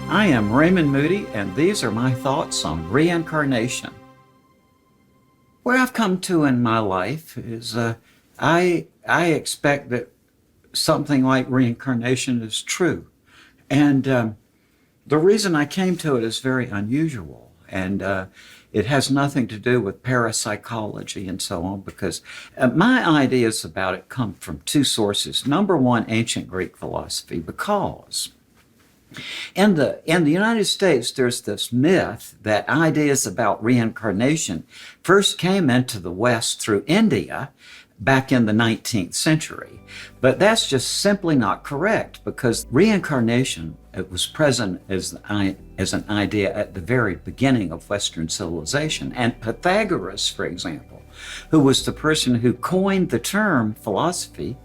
I am Raymond Moody, and these are my thoughts on reincarnation. Where I've come to in my life is I expect that something like reincarnation is true. And the reason I came to it is very unusual. And it has nothing to do with parapsychology and so on, because my ideas about it come from two sources. Number one, ancient Greek philosophy, because in the United States, there's this myth that ideas about reincarnation first came into the West through India back in the 19th century. But that's just simply not correct, because reincarnation, it was present as an idea at the very beginning of Western civilization. And Pythagoras, for example, who was the person who coined the term philosophy,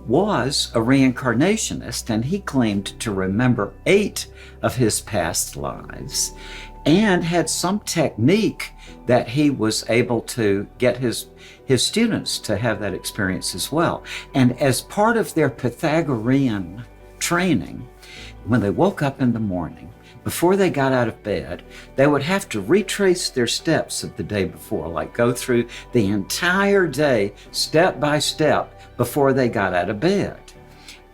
was a reincarnationist, and he claimed to remember 8 of his past lives and had some technique that he was able to get his students to have that experience as well. And as part of their Pythagorean training, when they woke up in the morning, before they got out of bed, they would have to retrace their steps of the day before, like go through the entire day, step by step, before they got out of bed.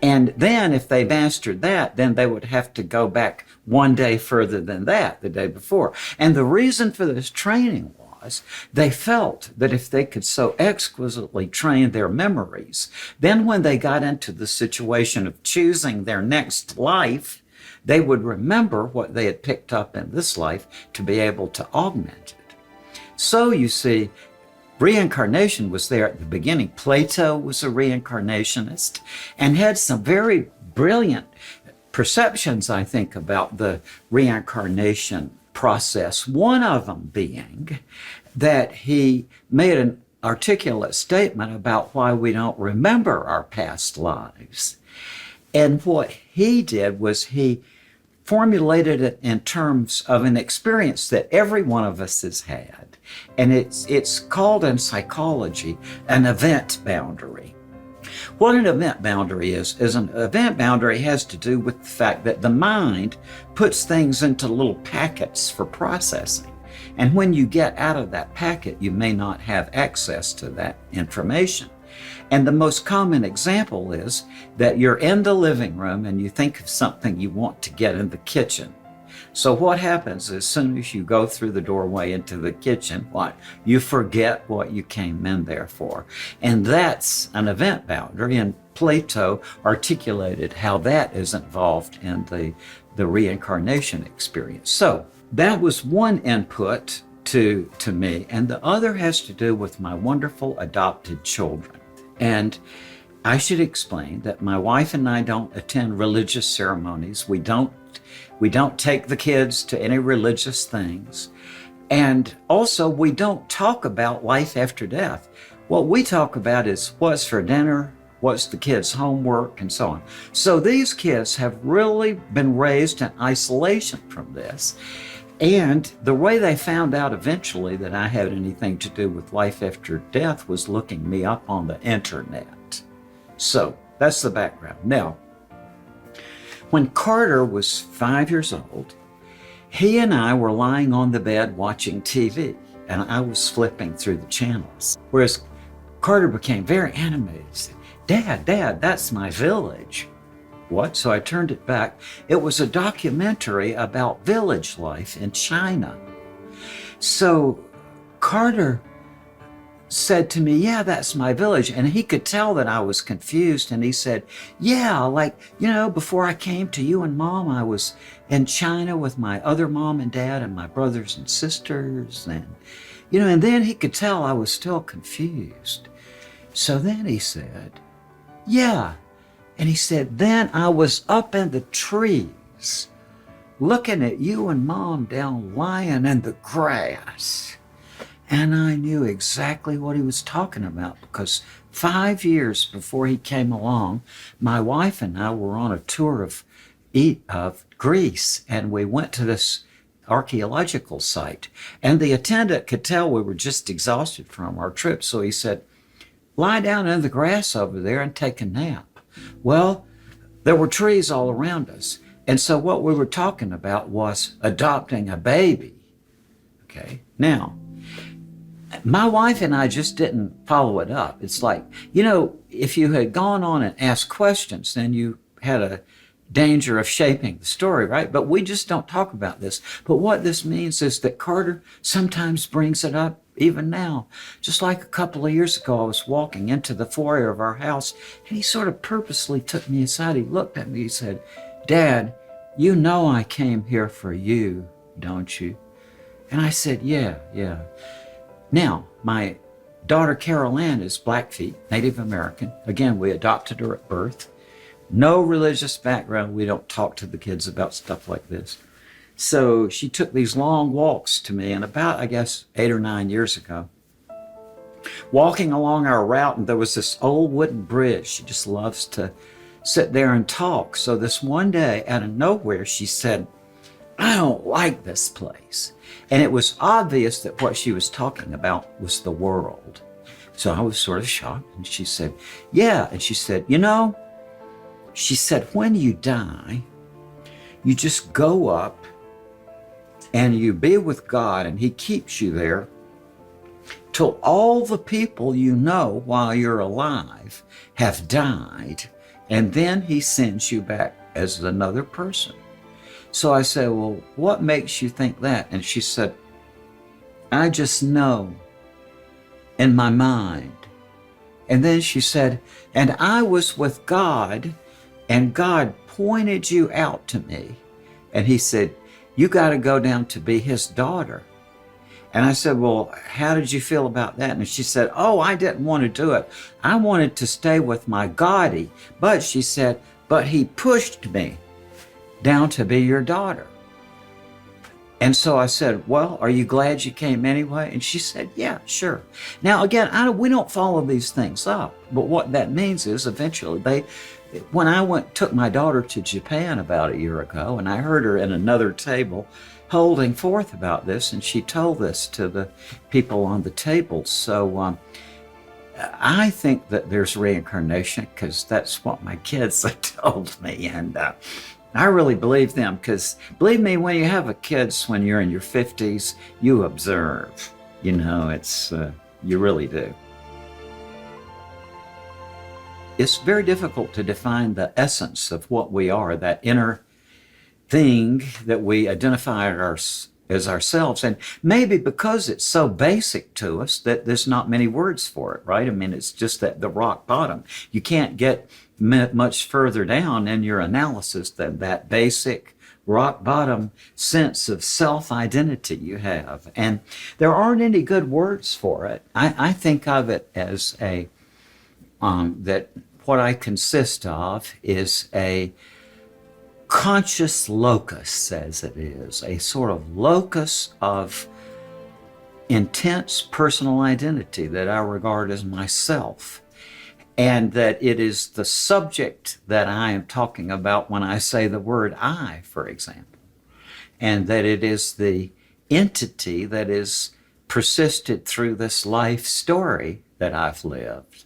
And then if they mastered that, then they would have to go back one day further than that, the day before. And the reason for this training was they felt that if they could so exquisitely train their memories, then when they got into the situation of choosing their next life, they would remember what they had picked up in this life to be able to augment it. So you see, reincarnation was there at the beginning. Plato was a reincarnationist and had some very brilliant perceptions, I think, about the reincarnation process. One of them being that he made an articulate statement about why we don't remember our past lives. And what he did was he formulated it in terms of an experience that every one of us has had. And it's called in psychology an event boundary. What an event boundary is an event boundary has to do with the fact that the mind puts things into little packets for processing. And when you get out of that packet, you may not have access to that information. And the most common example is that you're in the living room and you think of something you want to get in the kitchen. So what happens as soon as you go through the doorway into the kitchen, you forget what you came in there for. And that's an event boundary. And Plato articulated how that is involved in the reincarnation experience. So that was one input to me. And the other has to do with my wonderful adopted children. And I should explain that my wife and I don't attend religious ceremonies. We don't take the kids to any religious things. And also, we don't talk about life after death. What we talk about is what's for dinner, what's the kids' homework, and so on. So these kids have really been raised in isolation from this. And the way they found out eventually that I had anything to do with life after death was looking me up on the internet. So that's the background. Now, when Carter was 5 years old, he and I were lying on the bed watching TV, and I was flipping through the channels. Whereas Carter became very animated. He said, Dad, that's my village. What? So I turned it back. It was a documentary about village life in China. So Carter said to me, yeah, that's my village. And he could tell that I was confused. And he said, yeah, before I came to you and Mom, I was in China with my other mom and dad and my brothers and sisters. And then he could tell I was still confused. So then he said, yeah. And he said, then I was up in the trees looking at you and Mom down lying in the grass. And I knew exactly what he was talking about, because 5 years before he came along, my wife and I were on a tour of Greece, and we went to this archaeological site. And the attendant could tell we were just exhausted from our trip. So he said, lie down in the grass over there and take a nap. Well, there were trees all around us. And so what we were talking about was adopting a baby. Okay. Now, my wife and I just didn't follow it up. It's like, if you had gone on and asked questions, then you had a danger of shaping the story, right? But we just don't talk about this. But what this means is that Carter sometimes brings it up even now. Just like a couple of years ago, I was walking into the foyer of our house, and he sort of purposely took me aside. He looked at me, he said, "Dad, you know I came here for you, don't you?" And I said, yeah. Now, my daughter Carol Ann is Blackfeet, Native American. Again, we adopted her at birth. No religious background. We don't talk to the kids about stuff like this. So she took these long walks to me, and about, I guess, 8 or 9 years ago, walking along our route, and there was this old wooden bridge. She just loves to sit there and talk. So this one day, out of nowhere, she said, "I don't like this place." And it was obvious that what she was talking about was the world. So I was sort of shocked, and she said, "Yeah." And she said, she said, "When you die, you just go up and you be with God, and He keeps you there till all the people you know while you're alive have died, and then He sends you back as another person." So I said, "Well, what makes you think that?" And she said, "I just know in my mind." And then she said, "And I was with God, and God pointed you out to me. And He said, you got to go down to be His daughter." And I said, "Well, how did you feel about that?" And she said, "Oh, I didn't want to do it. I wanted to stay with my Goddie." But she said, "But He pushed me down to be your daughter." And so I said, "Well, are you glad you came anyway?" And she said, "Yeah, sure." Now, again, we don't follow these things up. But what that means is eventually when I took my daughter to Japan about a year ago, and I heard her at another table holding forth about this, and she told this to the people on the table. So I think that there's reincarnation, because that's what my kids have told me. And I really believe them, because believe me, when you have a kids when you're in your 50s, you observe. It's you really do. It's very difficult to define the essence of what we are, that inner thing that we identify as ourselves. And maybe because it's so basic to us that there's not many words for it, right? I mean, it's just at the rock bottom. You can't get much further down in your analysis than that basic rock bottom sense of self-identity you have. And there aren't any good words for it. I think of it as that what I consist of is a conscious locus, as it is, a sort of locus of intense personal identity that I regard as myself, and that it is the subject that I am talking about when I say the word I, for example, and that it is the entity that is persisted through this life story that I've lived.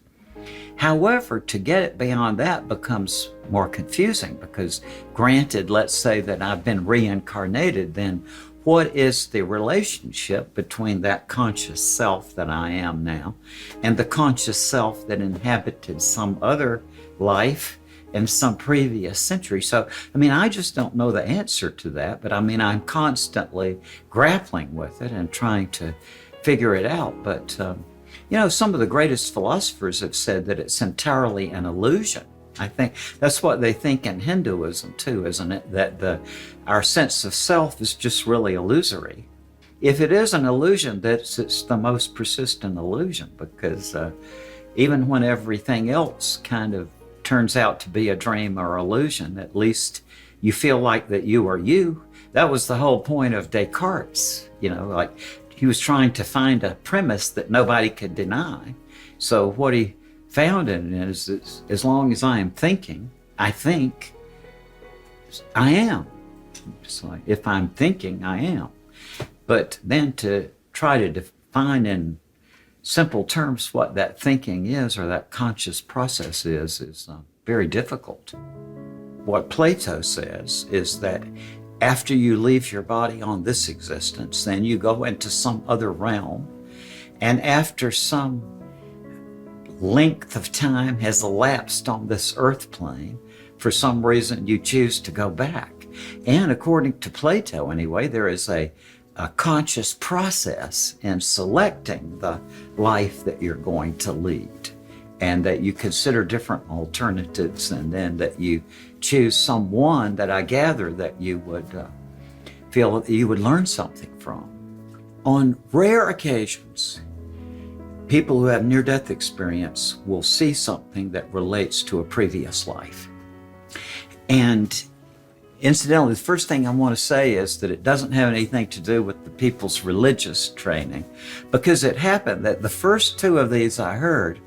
However, to get it beyond that becomes more confusing, because granted, let's say that I've been reincarnated, then what is the relationship between that conscious self that I am now and the conscious self that inhabited some other life in some previous century? So, I just don't know the answer to that, but I'm constantly grappling with it and trying to figure it out. But some of the greatest philosophers have said that it's entirely an illusion. I think that's what they think in Hinduism too, isn't it? That our sense of self is just really illusory. If it is an illusion, it's the most persistent illusion, because even when everything else kind of turns out to be a dream or illusion, at least you feel like that you are you. That was the whole point of Descartes, like he was trying to find a premise that nobody could deny. So what he found in it is, as long as I am thinking, I think I am. It's like, if I'm thinking, I am. But then to try to define in simple terms what that thinking is, or that conscious process is very difficult. what Plato says is that after you leave your body on this existence, then you go into some other realm. And after some length of time has elapsed on this earth plane, for some reason you choose to go back. And according to Plato anyway, there is a conscious process in selecting the life that you're going to lead, and that you consider different alternatives, and then that you choose someone that I gather that you would feel that you would learn something from. On rare occasions, people who have near-death experience will see something that relates to a previous life. And incidentally, the first thing I want to say is that it doesn't have anything to do with the people's religious training, because it happened that the first two of these I heard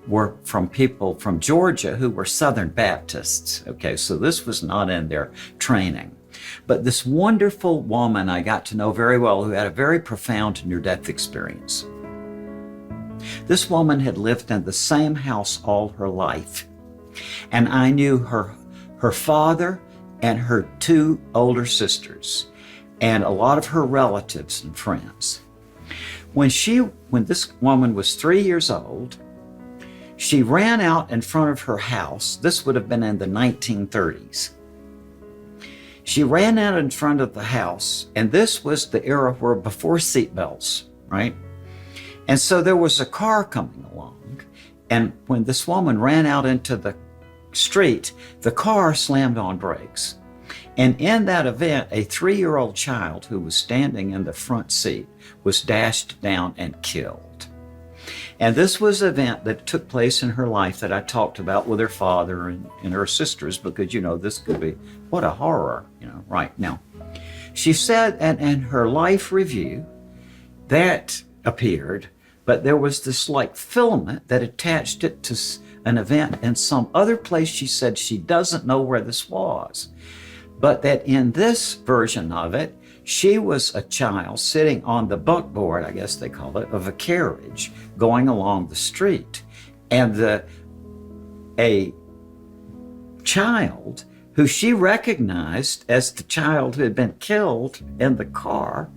were from people from Georgia who were Southern Baptists. Okay, so this was not in their training. But this wonderful woman I got to know very well who had a very profound near-death experience. This woman had lived in the same house all her life. And I knew her father and her two older sisters and a lot of her relatives and friends. When this woman was 3 years old, she ran out in front of her house. This would have been in the 1930s. She ran out in front of the house, and this was the era where before seatbelts, right? And so there was a car coming along, and when this woman ran out into the street, the car slammed on brakes. And in that event, a 3-year-old child who was standing in the front seat was dashed down and killed. And this was an event that took place in her life that I talked about with her father and her sisters, because, this could be, what a horror, right now. She said, in her life review, that appeared, but there was this like filament that attached it to an event in some other place. She said she doesn't know where this was, but that in this version of it, she was a child sitting on the buckboard, I guess they call it, of a carriage going along the street. And a child who she recognized as the child who had been killed in the car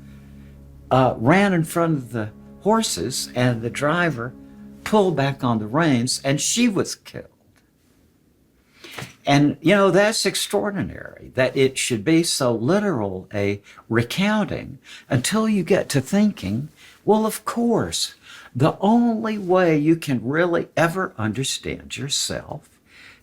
ran in front of the horses, and the driver pulled back on the reins, and she was killed. And, that's extraordinary that it should be so literal a recounting until you get to thinking, well, of course, the only way you can really ever understand yourself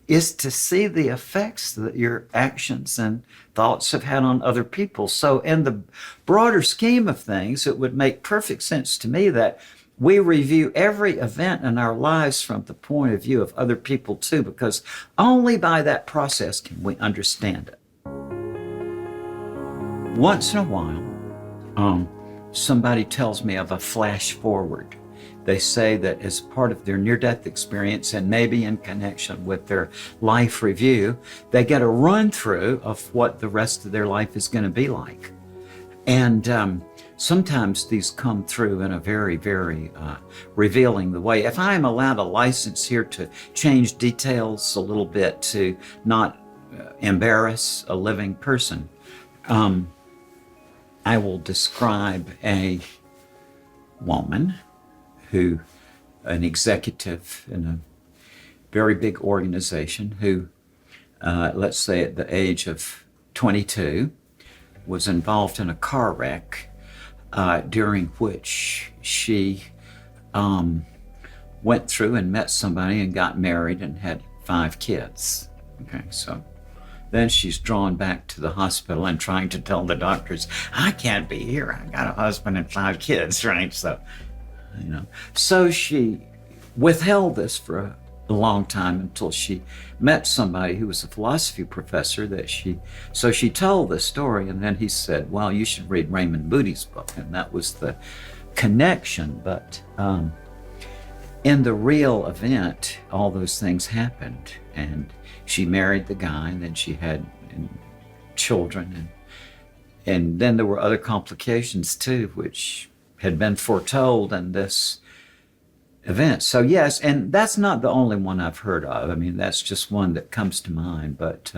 is to see the effects that your actions and thoughts have had on other people. So in the broader scheme of things, it would make perfect sense to me that we review every event in our lives from the point of view of other people too, because only by that process can we understand it. Once in a while, somebody tells me of a flash forward. They say that as part of their near-death experience, and maybe in connection with their life review, they get a run-through of what the rest of their life is going to be like. And sometimes these come through in a very, very revealing way. If I am allowed a license here to change details a little bit to not embarrass a living person, I will describe a woman an executive in a very big organization who, let's say at the age of 22, was involved in a car wreck during which she went through and met somebody and got married and had 5 kids. Okay, so then she's drawn back to the hospital and trying to tell the doctors, I can't be here. I got a husband and 5 kids, right? So she withheld this for a long time until she met somebody who was a philosophy professor so she told this story, and then he said, well, you should read Raymond Moody's book, and that was the connection. But in the real event, all those things happened, and she married the guy, and then she had children, and then there were other complications too, which had been foretold, and this events. So yes, and that's not the only one I've heard of. I mean, that's just one that comes to mind. But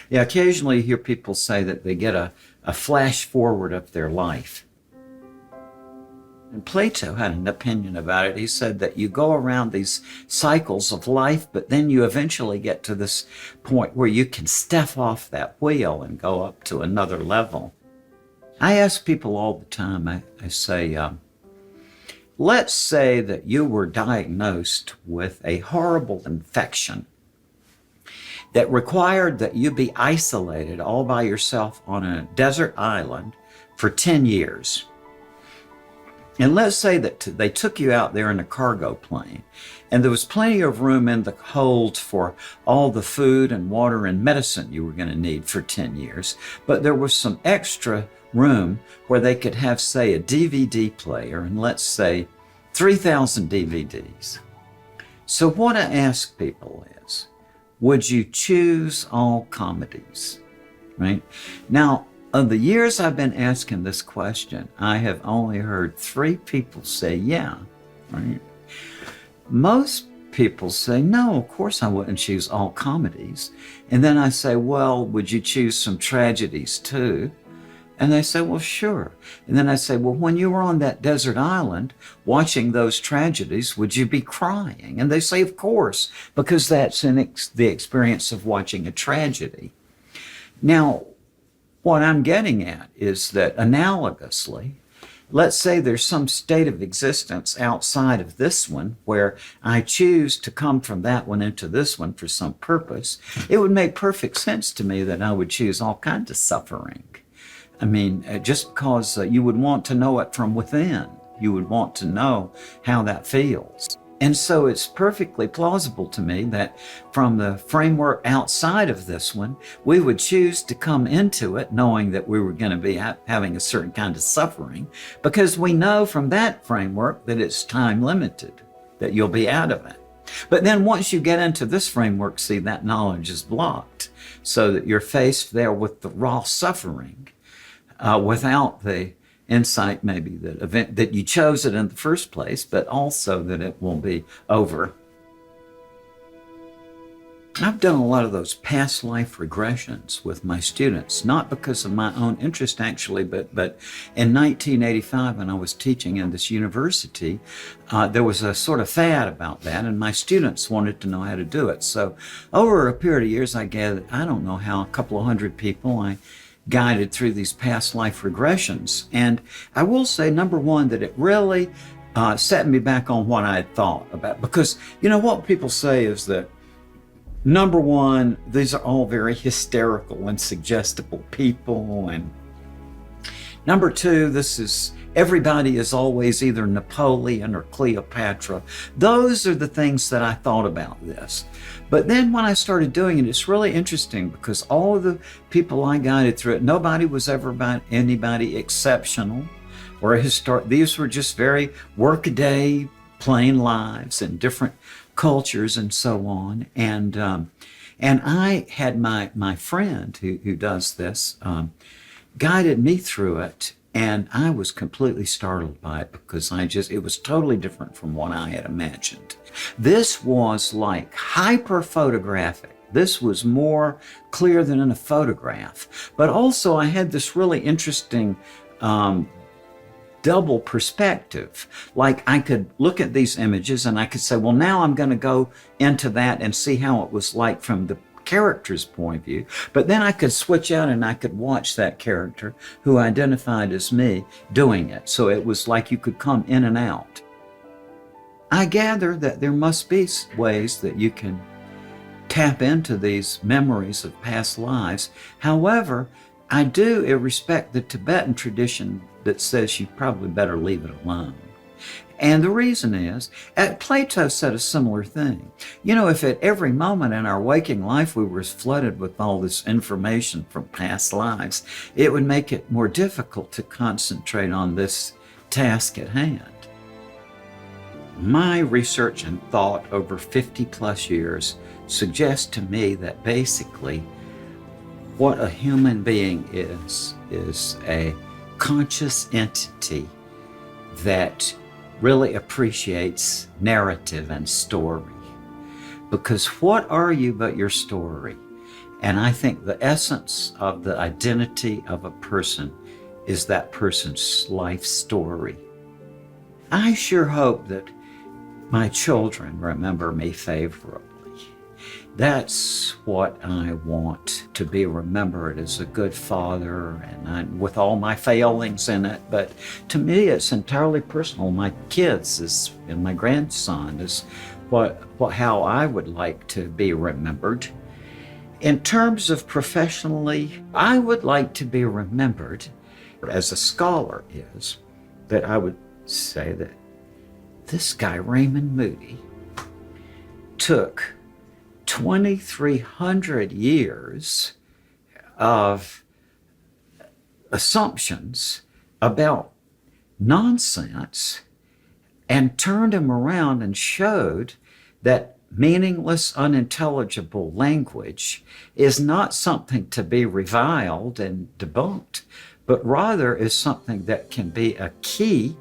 yeah, occasionally you hear people say that they get a flash forward of their life. And Plato had an opinion about it. He said that you go around these cycles of life, but then you eventually get to this point where you can step off that wheel and go up to another level. I ask people all the time, I say, let's say that you were diagnosed with a horrible infection that required that you be isolated all by yourself on a desert island for 10 years. And let's say that they took you out there in a cargo plane, and there was plenty of room in the hold for all the food and water and medicine you were going to need for 10 years. But there was some extra room where they could have, say, a DVD player, and let's say 3,000 DVDs. So what I ask people is, would you choose all comedies? Right? Now, of the years I've been asking this question, I have only heard 3 people say yeah, right? Most people say, no, of course I wouldn't choose all comedies. And then I say, well, would you choose some tragedies too? And they say, well, sure. And then I say, well, when you were on that desert island watching those tragedies, would you be crying? And they say, of course, because that's the experience of watching a tragedy. Now, what I'm getting at is that analogously, let's say there's some state of existence outside of this one where I choose to come from that one into this one for some purpose. It would make perfect sense to me that I would choose all kinds of suffering. I mean, just because you would want to know it from within. You would want to know how that feels. And so it's perfectly plausible to me that from the framework outside of this one, we would choose to come into it knowing that we were going to be having a certain kind of suffering, because we know from that framework that it's time limited, that you'll be out of it. But then once you get into this framework, see, that knowledge is blocked so that you're faced there with the raw suffering without the insight maybe that you chose it in the first place, but also that it will be over. I've done a lot of those past life regressions with my students, not because of my own interest actually, but in 1985 when I was teaching in this university, there was a sort of fad about that, and my students wanted to know how to do it. So over a period of years, I gathered, I don't know how, a couple of hundred people I guided through these past life regressions. And I will say, number one, that it really set me back on what I had thought about. Because, you know, what people say is that, number one, these are all very hysterical and suggestible people. And number two, everybody is always either Napoleon or Cleopatra. Those are the things that I thought about this. But then when I started doing it, it's really interesting because all of the people I guided through it, nobody was ever about anybody exceptional or historic. These were just very workaday, plain lives and different cultures and so on. And I had my friend who does this guided me through it. And I was completely startled by it because it was totally different from what I had imagined. This was like hyper photographic. This was more clear than in a photograph. But also I had this really interesting double perspective. Like I could look at these images and I could say, well, now I'm going to go into that and see how it was like from the character's point of view. But then I could switch out and I could watch that character who identified as me doing it. So it was like you could come in and out. I gather that there must be ways that you can tap into these memories of past lives. However, I do respect the Tibetan tradition that says you probably better leave it alone. And the reason is, Plato said a similar thing. You know, if at every moment in our waking life we were flooded with all this information from past lives, it would make it more difficult to concentrate on this task at hand. My research and thought over 50 plus years suggests to me that basically what a human being is a conscious entity that really appreciates narrative and story. Because what are you but your story? And I think the essence of the identity of a person is that person's life story. I sure hope that my children remember me favorably. That's what I want to be remembered, as a good father, with all my failings in it. But to me, it's entirely personal. My kids and my grandson is how I would like to be remembered. In terms of professionally, I would like to be remembered as a scholar is, that I would say that this guy, Raymond Moody, took 2,300 years of assumptions about nonsense and turned them around and showed that meaningless, unintelligible language is not something to be reviled and debunked, but rather is something that can be a key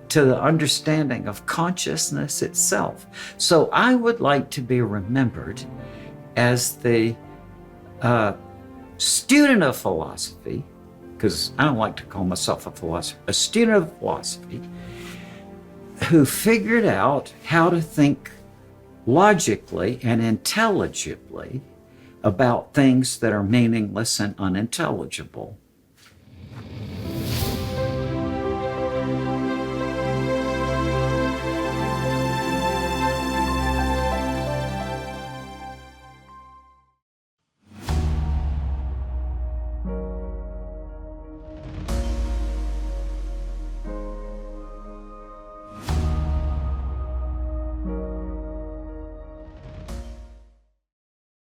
to the understanding of consciousness itself. So I would like to be remembered as the student of philosophy, because I don't like to call myself a philosopher, a student of philosophy who figured out how to think logically and intelligibly about things that are meaningless and unintelligible.